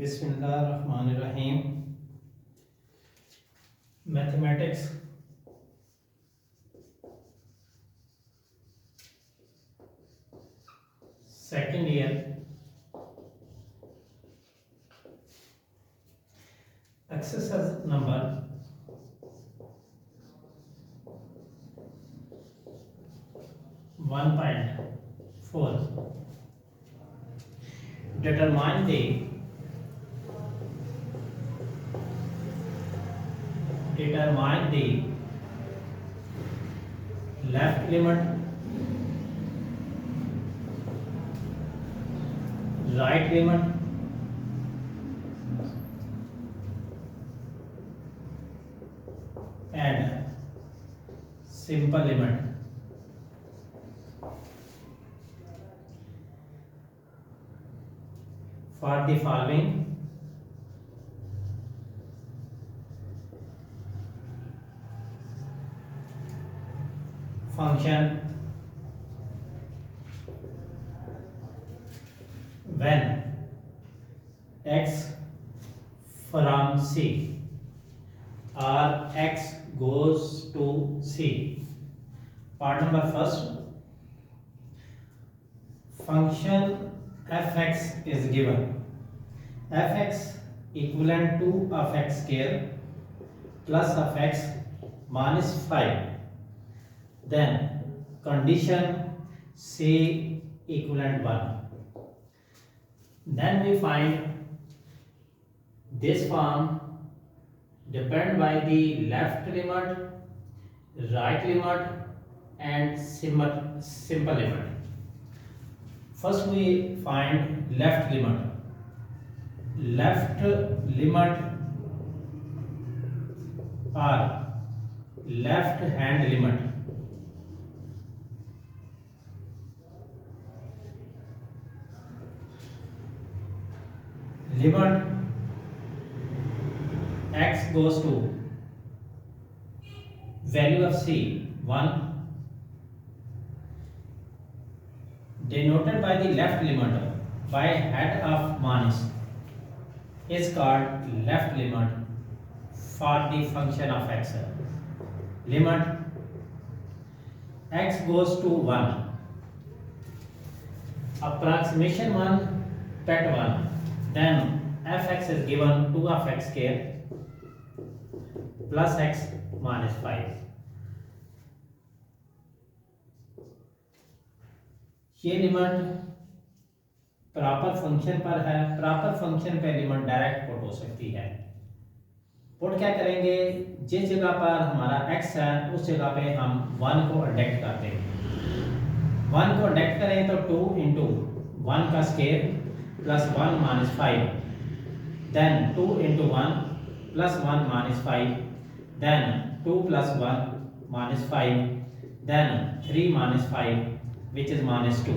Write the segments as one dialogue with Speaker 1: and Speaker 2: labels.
Speaker 1: बिस्मिल्लाहिर्रहमानिर्रहीम। Mathematics second year exercise number 1.4 determine the left limit, right limit and simple limit for the following function when x from C or x goes to C. Part number first, function fx is given. Fx equivalent to of x square plus of x minus 5. Then condition C equivalent 1. Then we find this form depend by the left limit, right limit and simple limit. First we find left limit. Left limit or left hand limit. Limit x goes to value of C 1 denoted by the left limit by head of minus is called left limit for the function of x. Limit x goes to 1, approximation 1 pet 1, then fx is given 2 of x square plus x minus 5. ये limit proper function पर है, proper function पे limit direct put हो सकती है। Put क्या करेंगे, जिस जगह पर हमारा x है उस जगह पे हम 1 को अडेक्ट करते हैं। 1 को अडेक्ट करें तो 2 इंटू 1 का square plus 1 minus 5, then 2 into 1 plus 1 minus 5, then 2 plus 1 minus 5, then 3 minus 5 which is minus 2.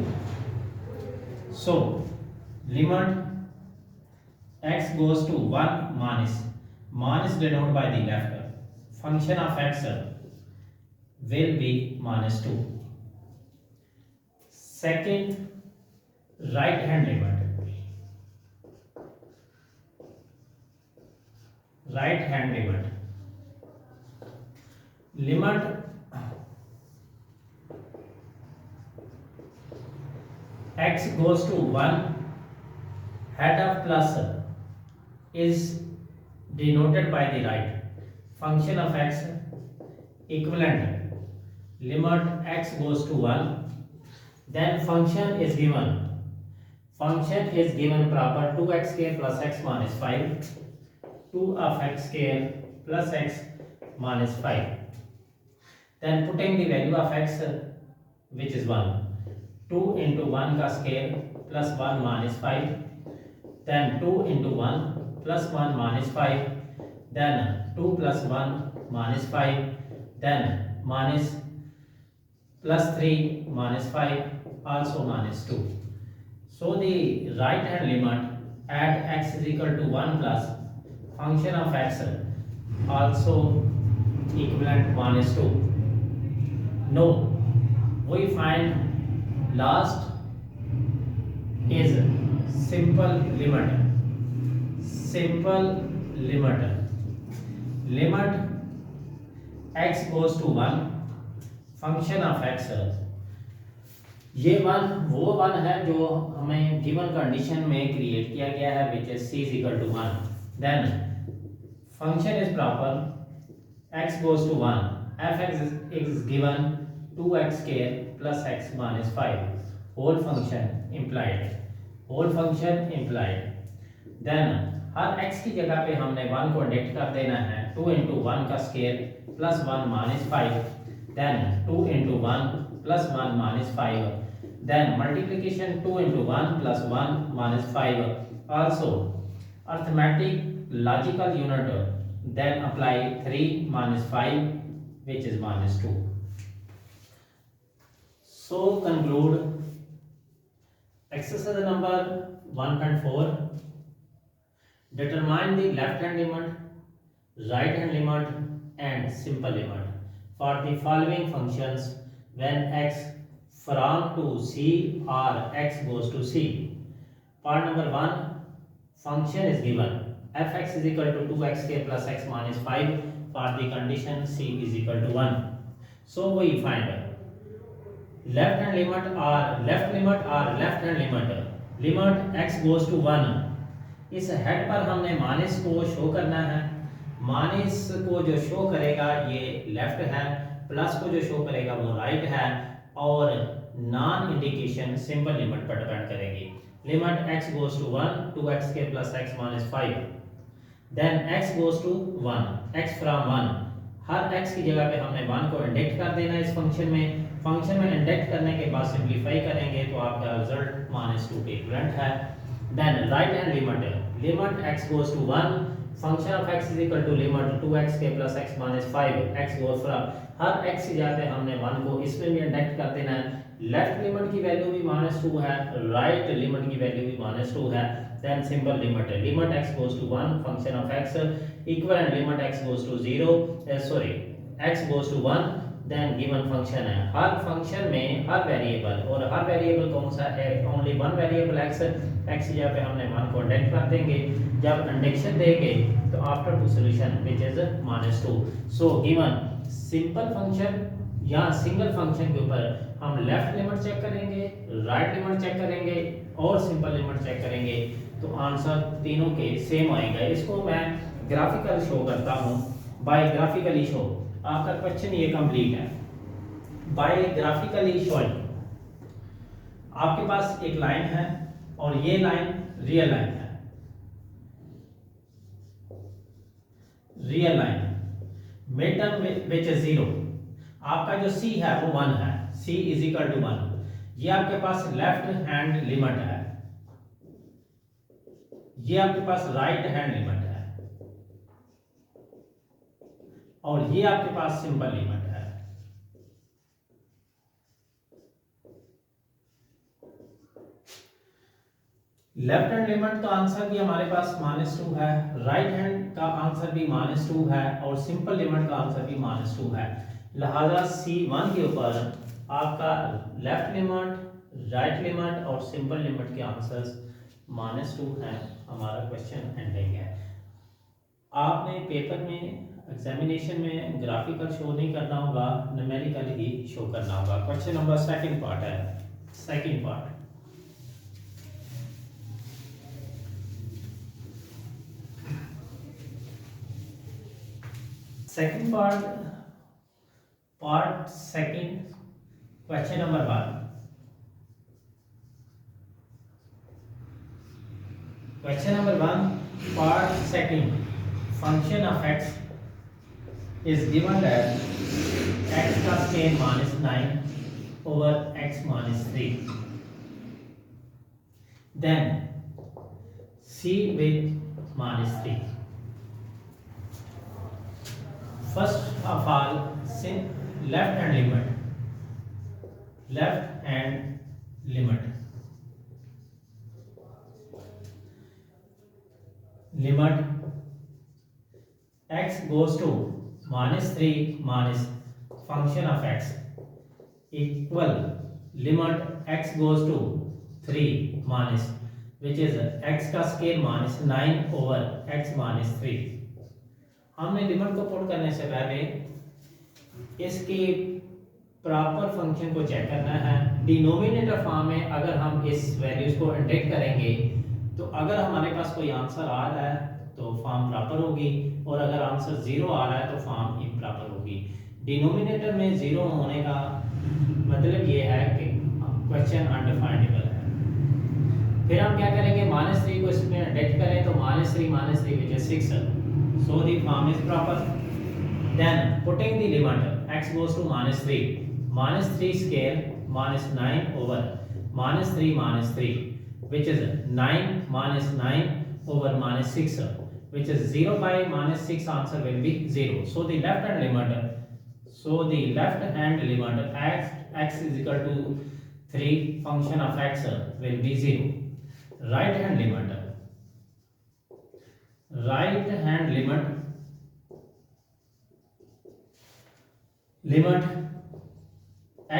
Speaker 1: So limit x goes to 1 minus denoted by the left, function of x will be minus 2. Second, right hand limit. Right hand limit. Limit x goes to 1, head of plus is denoted by the right, function of x equivalent. Limit x goes to 1, then function is given proper 2x square plus x minus 5, 2 of x square plus x minus 5, then putting the value of x which is 1, 2 into 1 का square plus 1 minus 5, then 2 into 1 plus 1 minus 5, then 2 plus 1 minus 5, then minus plus 3 minus 5 also minus 2. So the right hand limit at x is equal to 1 plus function of x also equivalent minus 2. No, we find last is simple limit. simple limit x goes to 1 function of x, ये one वो one है जो हमें given condition में create किया गया है which is c is equal to 1. Then function is proper x goes to 1, fx is given 2x square plus x minus 5 whole function implied. Then her x की जगह पे हमने 1 को इंडेक्ट कर देना है 2 into 1 का square plus 1 minus 5, then 2 into 1 plus 1 minus 5, then multiplication 2 into 1 plus 1 minus 5, also arithmetic logical unit, then apply 3 minus 5 which is minus 2. So conclude exercise number 1.4. Determine the left hand limit, right hand limit and simple limit for the following functions when x from to c or x goes to c. Part number 1, function is given fx is equal to 2x square plus x minus 5 for the condition c is equal to 1. So we find left hand limit or left hand limit x goes to 1. इस head पर हमने minus को show करना है, minus को जो show करेगा ये लेफ्ट है, प्लस को जो शो करेगा वो राइट है, और नॉन इंडिकेशन सिंपल लिमिट पर डिपेंड करेगी. Limit x goes to 1 2x के plus x minus 5, then x goes to 1 x from 1, हर x की जगह पे हमने 1 को इंडेक्ट कर देना है इस फंक्शन में इंडेक्ट करने के बाद सिंपलीफाई करेंगे तो आपका रिजल्ट माइनस 2 के इक्विवेलेंट है. Then right hand limit x goes to 1 function of x is equal to limit 2x के plus x minus 5 x goes from her x की जगह पे हमने 1 को इसमें भी इंडेक्ट कर देना है. लेफ्ट लिमिट की वैल्यू भी -2 है, राइट लिमिट की वैल्यू भी -2 है. Then simple limit x goes to 1 function of x equivalent limit x goes to 0 x goes to 1. Then given function है, हर फंक्शन में हर वेरिएबल, और हर वेरिएबल कौन सा है, ओनली वन वेरिएबल x की जगह पे हमने 1 को इंडेक्ट कर देंगे. जब इंडेक्शन देंगे तो after two solution which is -2. So given simple function या सिंगल फंक्शन के ऊपर हम लेफ्ट लिमिट चेक करेंगे, राइट लिमिट चेक करेंगे और सिंपल लिमिट चेक करेंगे तो आंसर तीनों के सेम आएगा. इसको मैं ग्राफिकल शो करता हूं, बाय ग्राफिकली शो. आपका क्वेश्चन ये कंप्लीट है. बाय ग्राफिकली शोइंग, आपके पास एक लाइन है और ये लाइन रियल लाइन है, मिड टर्म विच इज 0. आपका जो c है वो 1 है, c इज इक्वल टू 1. ये आपके पास लेफ्ट हैंड लिमिट है, ये आपके पास राइट हैंड लिमिट है, और ये आपके पास सिंपल लिमिट है. लेफ्ट हैंड लिमिट का आंसर भी हमारे पास -2 है, राइट हैंड का आंसर भी -2 है, और सिंपल लिमिट का आंसर भी -2 है. लिहाजा C1 के ऊपर आपका लेफ्ट लिमिट, राइट लिमिट और सिंपल लिमिट के आंसर्स -2 हैं. हमारा क्वेश्चन एंडिंग है. आपने पेपर में एग्जामिनेशन में ग्राफिकल शो नहीं करना होगा, न्यूमेरिकल ही शो करना होगा. क्वेश्चन नंबर सेकंड पार्ट है. Second part, part second, question number 1. Question number 1 part second, function of x is given as x का square -9 over x minus 3. Then c with -3. First of all, left hand limit. Limit x goes to -3 minus function of x equal limit x goes to 3 minus which is x का square minus 9 over x minus 3। हमने limit को put करने से पहले इसकी proper function को check करना है। डिनोमिनेटर फॉर्म में अगर हम इस वैल्यूज को इंटेग्रेट करेंगे तो अगर हमारे पास कोई आंसर आ रहा है तो फॉर्म प्रॉपर होगी, और अगर आंसर जीरो आ रहा है तो फॉर्म इम्प्रॉपर होगी। डिनोमिनेटर में जीरो होने का मतलब ये है कि क्वेश्चन अनडिफाइनेबल है। फिर हम क्या करेंगे, -3 को इसमें इंटेग्रेट करें तो -3 which is 6, so the form is proper. Then putting the limit x goes to -3 square -9 over -3 which is 9 -9 over -6 which is 0 by -6 answer will be 0. So the left hand limit x is equal to 3 function of x will be 0. Right hand limit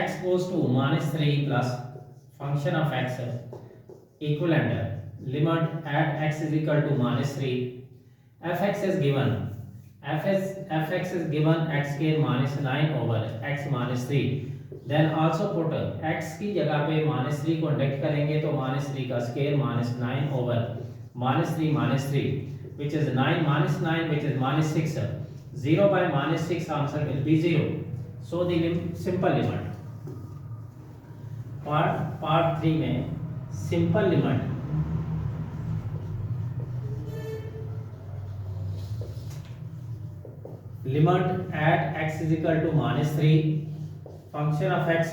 Speaker 1: x goes to -3 plus function of x equivalent limit at x is equal to -3, fx is given x square -9 over x -3। Then also put x की जगह पे -3 को integrate करेंगे तो -3 का square -9 over -3 which is 9 -9 which is -6, 0 by -6 answer will be 0. So the simple limit part 3 में simple limit at x is equal to -3 function of x,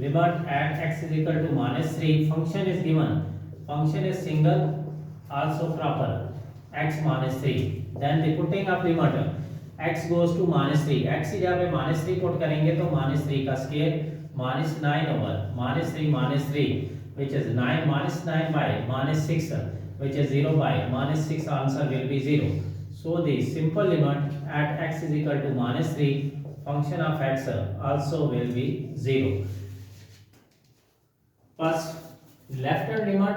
Speaker 1: limit at x is equal to -3 function is given, function is single also proper x -3। then the putting of limit x goes to -3, x की जगह पे -3 put करेंगे तो -3 का square -9 over -3 which is 9 -9 by -6 which is 0 by -6 answer will be 0. So the simple limit at x is equal to -3 function of x also will be 0. बस left hand limit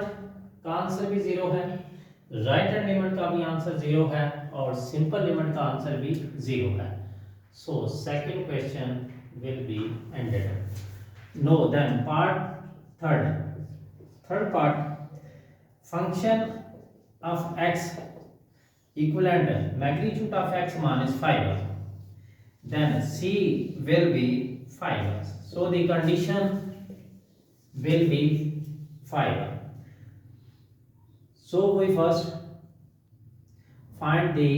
Speaker 1: का answer भी 0 है, right hand limit का भी answer 0 है, और simple limit का answer भी 0 है। So second question will be ended. No, then third part, function of x equivalent magnitude of x -5, then c will be 5, so the condition will be 5. So we first find the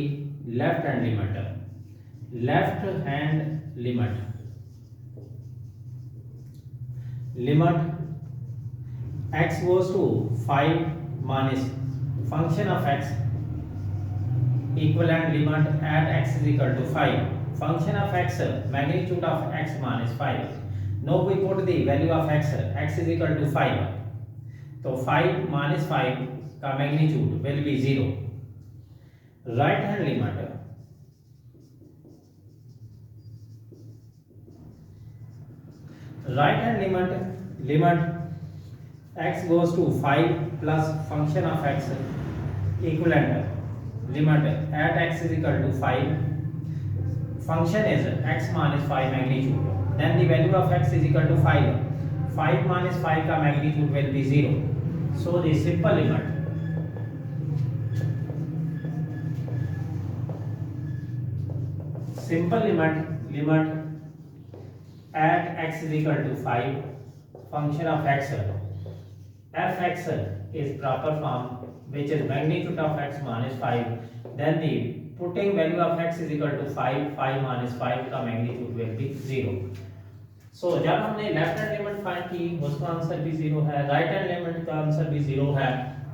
Speaker 1: left hand limit x goes to 5 minus function of x equivalent limit at x is equal to 5 function of x magnitude of x minus 5. Now we put the value of x is equal to 5, तो 5 minus 5 का magnitude will be 0. right hand limit x goes to 5 plus function of x equivalent limit at x is equal to 5 function is x minus 5 magnitude, then the value of x is equal to 5 minus 5 का magnitude will be 0. So the simple limit at x is equal to 5 function of x fx is proper form which is magnitude of x minus 5, then the putting value of x is equal to 5 minus 5 का magnitude will be 0. So जब हमने left hand limit find की उसका answer भी 0 है, right hand limit का answer भी 0 है,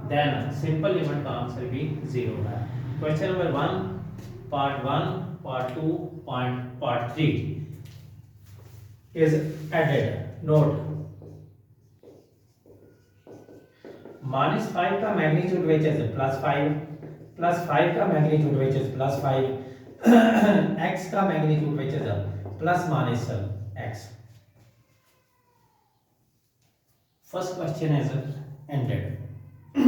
Speaker 1: देन सिंपल लिमिट का आंसर भी 0 है। Question number 1 part 1 part 2 part 3 is added. Note -5 का मैग्नीट्यूड which is +5 +5 का मैग्नीट्यूड which is +5 x का magnitude which is plus minus x. First question is ended.